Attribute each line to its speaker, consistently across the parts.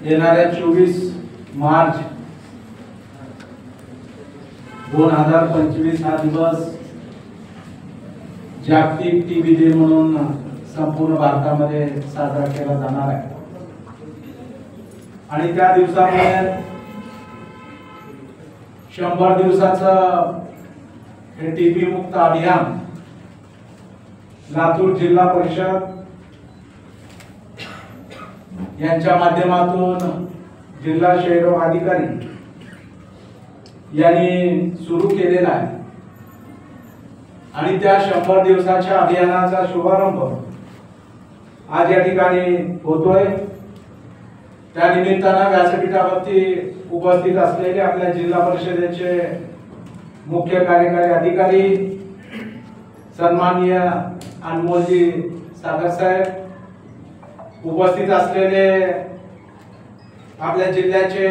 Speaker 1: येणाऱ्या 24 मार्च 2025 हा दिवस जागतिक टीबी दिन म्हणून संपूर्ण भारतामध्ये साजरा केला जाणार आहे। आणि त्या दिवसामध्ये 100 दिवसाचं हे टीबी मुक्त अभियान लातूर जिल्हा परिषद यांच्या माध्यमातून जिल्हा क्षयरोग अधिकारी यांनी सुरू केलेला आहे। आणि त्या 100 दिवसाच्या अभियानाचा शुभारंभ आज या ठिकाणी होतोय। त्या निमित्तानं व्यासपीठावरती उपस्थित असलेले आपल्या जिल्हा परिषदेचे मुख्य कार्यकारी अधिकारी सन्माननीय अनमोलजी सागर साहेब, उपस्थित असलेले आपल्या जिल्ह्याचे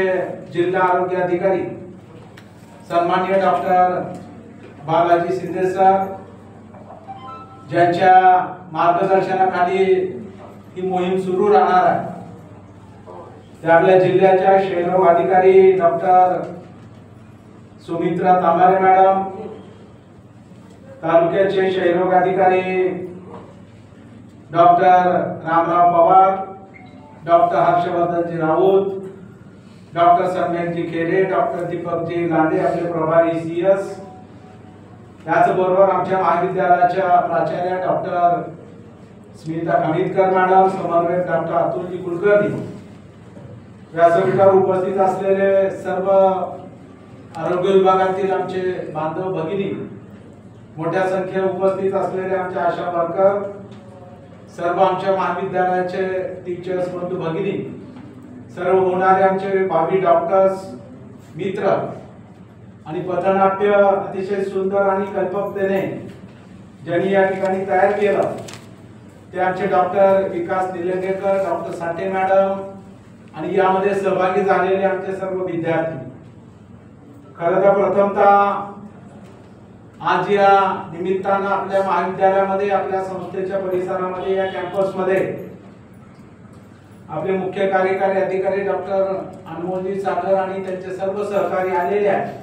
Speaker 1: जिल्हा आरोग्य अधिकारी सन्माननीय डॉक्टर बालाजी शिंदे सर, ज्यांच्या मार्गदर्शनाखाली ही मोहीम सुरू राहणार आहे। ते आपल्या जिल्ह्याच्या क्षयरोग अधिकारी डॉक्टर सुमित्रा तांबारे मॅडम, तालुक्याचे क्षयरोग अधिकारी doctor Ramrao Pawar, doctor Harshvardhanji Raut, doctor Sanmayji Khere, doctor Deepakji Lande आपले प्रभारी सीएस, त्याचबरोबर आमच्या महाविद्यालयाच्या प्राचार्य डॉक्टर स्मिता खमितकर मॅडम, समन्वयक डॉक्टर अतुलजी कुलकर्णी, व्यासपीठावर उपस्थित असलेले सर्व आरोग्य विभागातील आमचे बांधव भगिनी, मोठ्या संख्येने उपस्थित असलेले आमच्या आशा वर्कर, सर्व आमच्या महाविद्यालयाचे टीचर्स बंधू भगिनी, सर्व होणारे आमचे भावी डॉक्टर्स मित्र आणि पथनाट्य अतिशय सुंदर आणि कल्पकतेने ज्यांनी या ठिकाणी तयार केलं ते आमचे डॉक्टर विकास निलंगेकर, डॉक्टर साठे मॅडम आणि यामध्ये सहभागी झालेले आमचे सर्व विद्यार्थी। खरं तर प्रथमतः आज या निमित्तानं आपल्या महाविद्यालयामध्ये, आपल्या संस्थेच्या परिसरामध्ये, या कॅम्पसमध्ये आपले मुख्य कार्यकारी अधिकारी डॉक्टर अनमोलजी सागर आणि त्यांचे सर्व सहकारी आलेले आहेत।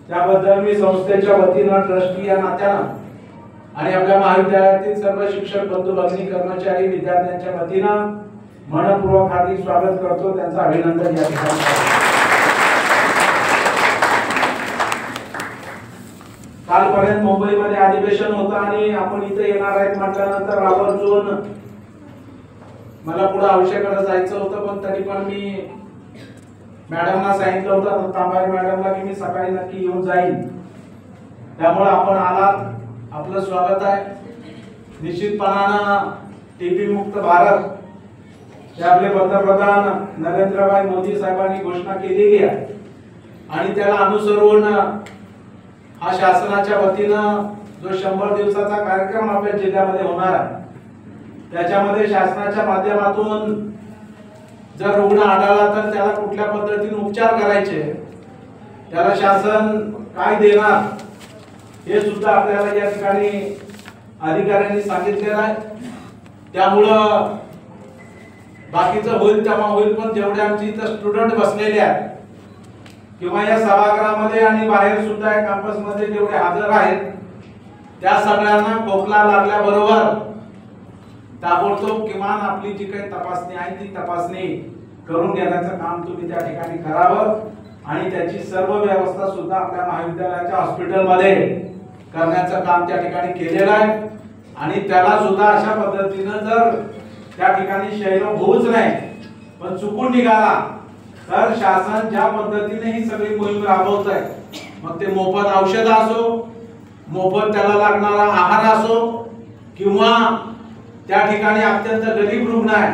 Speaker 1: त्याबद्दल मी संस्थेच्या वतीनं, ट्रस्टी या नात्यानं आणि आपल्या महाविद्यालयातील सर्व शिक्षक बंधू भगिनी, कर्मचारी, विद्यार्थ्यांच्या वतीनं मनपूर्वक हार्दिक स्वागत करतो, त्यांचं अभिनंदन या ठिकाणी करतो। कालपर्यंत मुंबईमध्ये अधिवेशन होतं आणि आपण इथे येणार आहेत म्हटल्यानंतर आवर्जून मला पुढे औषधाकडे जायचं होतं, पण तरी पण मी मॅडमना सांगितलं होतं, तांबारे मॅडमला, की मी सकाळी नक्की येऊन जाईन। त्यामुळे आपण आलात, आपलं स्वागत आहे। निश्चितपणानं टीबी मुक्त भारत हे आपले पंतप्रधान नरेंद्रभाई मोदी साहेबांनी घोषणा केलेली आहे आणि त्याला अनुसरून हा शासनाच्या वतीनं जो 100 दिवसाचा कार्यक्रम आपल्या जिल्ह्यामध्ये होणार आहे, त्याच्यामध्ये शासनाच्या माध्यमातून जर रुग्ण आढळला तर त्याला कुठल्या पद्धतीने उपचार करायचे, त्याला शासन काय देणार हे सुद्धा आपल्याला या ठिकाणी अधिकाऱ्यांनी सांगितलेलं आहे। त्यामुळं बाकीचं होईल तेव्हा होईल, पण जेवढे आमचे इथं स्टुडंट बसलेले आहेत किंवा या सभागृहामध्ये आणि बाहेर सुद्धा या कॅम्पसमध्ये जेवढे हजर आहेत त्या सगळ्यांना खोकला लागल्याबरोबर ताबडतोब किमान आपली जी काही तपासणी आहे ती तपासणी करून घेण्याचं काम तुम्ही त्या ठिकाणी करावं आणि त्याची सर्व व्यवस्था सुद्धा आपल्या महाविद्यालयाच्या हॉस्पिटलमध्ये करण्याचं काम त्या ठिकाणी केलेलं आहे। आणि त्याला सुद्धा अशा पद्धतीनं जर त्या ठिकाणी क्षयरोग होऊच नाही पण चुकून निघाला तर शासन ज्या पद्धतीने ही सगळी मोहीम राबवत आहे, मग ते मोफत औषध असो, मोफत त्याला लागणारा आहार असो, किंवा त्या ठिकाणी अत्यंत गरीब रुग्ण आहे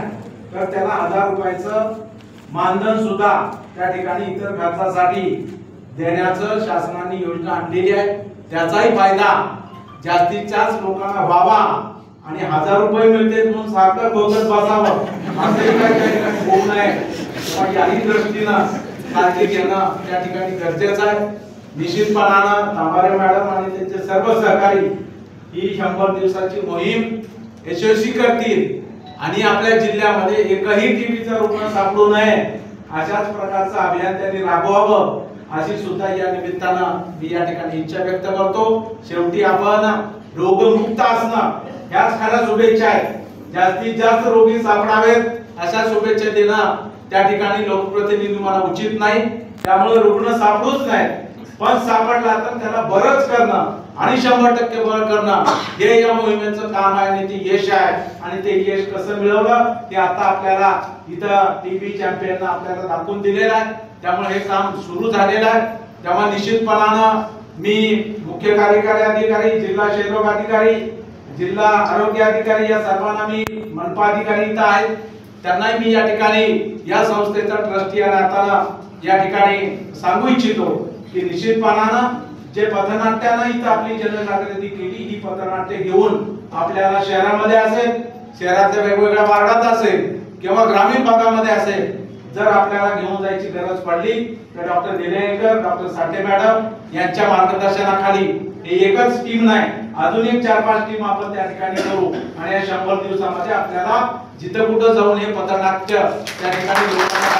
Speaker 1: तर त्याला 1000 रुपयाचं मानधन सुद्धा त्या ठिकाणी इतर खर्चासाठी देण्याचं शासनाने योजना आणलेली आहे। त्याचाही फायदा जास्तीत जास्त लोकांना व्हावा आणि 1000 रुपये मिळते म्हणून सारखं भोगत बसावं असंही काही होऊ नये, याही दृष्टीनं काळजी घेणं त्या ठिकाणी गरजेचं आहे। निश्चितपणानं तांबारे मॅडम आणि त्यांचे सर्व सहकारी ही 100 दिवसाची मोहीम यशस्वी करतील आणि आपल्या जिल्ह्यामध्ये एकही टीबीचा रुग्ण सापडू नये अशाच प्रकारचं अभियान त्यांनी राबवावं अशी सुद्धा या निमित्तानं मी या ठिकाणी इच्छा व्यक्त करतो। शेवटी आपण रोगमुक्त असणं ह्याच खऱ्या शुभेच्छा आहेत। जास्तीत जास्त रोगी सापडावेत अशा शुभेच्छा देणं त्या ठिकाणी लोकप्रतिनिधी मला उचित नाही। त्यामुळे रुग्ण सापडूच नाही, पण सापडला तर त्याला बरंच करणं आणि 100% बरं करणं हे या मोहिमेचं काम आहे आणि ते यश आहे। आणि ते यश कसं मिळवलं ते आता आपल्याला इथं टीबी चॅम्पियन आपल्याला दाखवून दिलेलं आहे। त्यामुळे हे काम सुरू झालेलं आहे। तेव्हा निश्चितपणानं मी मुख्य कार्यकारी अधिकारी, जिल्हा क्षयरोग अधिकारी, जिल्हा आरोग्य अधिकारी या सर्वांना मी मनपा अधिकारी इथं आहेत त्यांनाही मी या ठिकाणी या संस्थेचा ट्रस्टी या नात्यानं या ठिकाणी सांगू इच्छितो की निश्चितपणानं जे पथनाट्यानं इथं आपली जनजागृती केली, ही पथनाट्य घेऊन आपल्याला शहरामध्ये असेल, शहराच्या वेगवेगळ्या भागात असेल किंवा ग्रामीण भागामध्ये असेल, जर आपल्याला घेऊन जायची गरज पडली तर डॉक्टर निलंगेकर, डॉक्टर साठे मॅडम यांच्या मार्गदर्शनाखाली हे एकच टीम नाही, अजून एक 4-5 टीम आपण त्या ठिकाणी करू आणि या 100 दिवसामध्ये आपल्याला जिथं कुठं जाऊन हे पथनाट्य त्या ठिकाणी लोकांना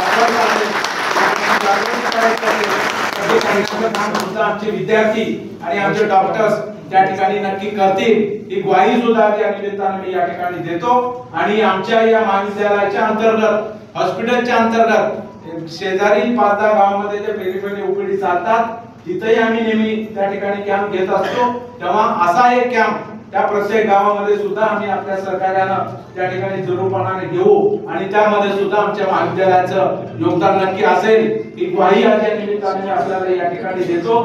Speaker 1: आमचे विद्यार्थी आणि आमचे डॉक्टर्स त्या ठिकाणी नक्की करतील ही ग्वाही सुद्धा या निमित्ताने मी या ठिकाणी देतो। आणि आमच्या या महाविद्यालयाच्या अंतर्गत, हॉस्पिटलच्या अंतर्गत शेजारी 5-10 गावांमध्ये जे पेरिफेरी ओपीडी चालतात तिथेही आम्ही नेहमी त्या ठिकाणी कॅम्प घेत असतो। तेव्हा असा एक कॅम्प त्या प्रत्येक गावामध्ये सुद्धा आम्ही आपल्या सहकार्यानं त्या ठिकाणी जरूरपणाने घेऊ आणि त्यामध्ये सुद्धा आमच्या महाविद्यालयाचं योगदान नक्की असेल ही ग्वाही आज या निमित्ताने आपल्याला या ठिकाणी देतो।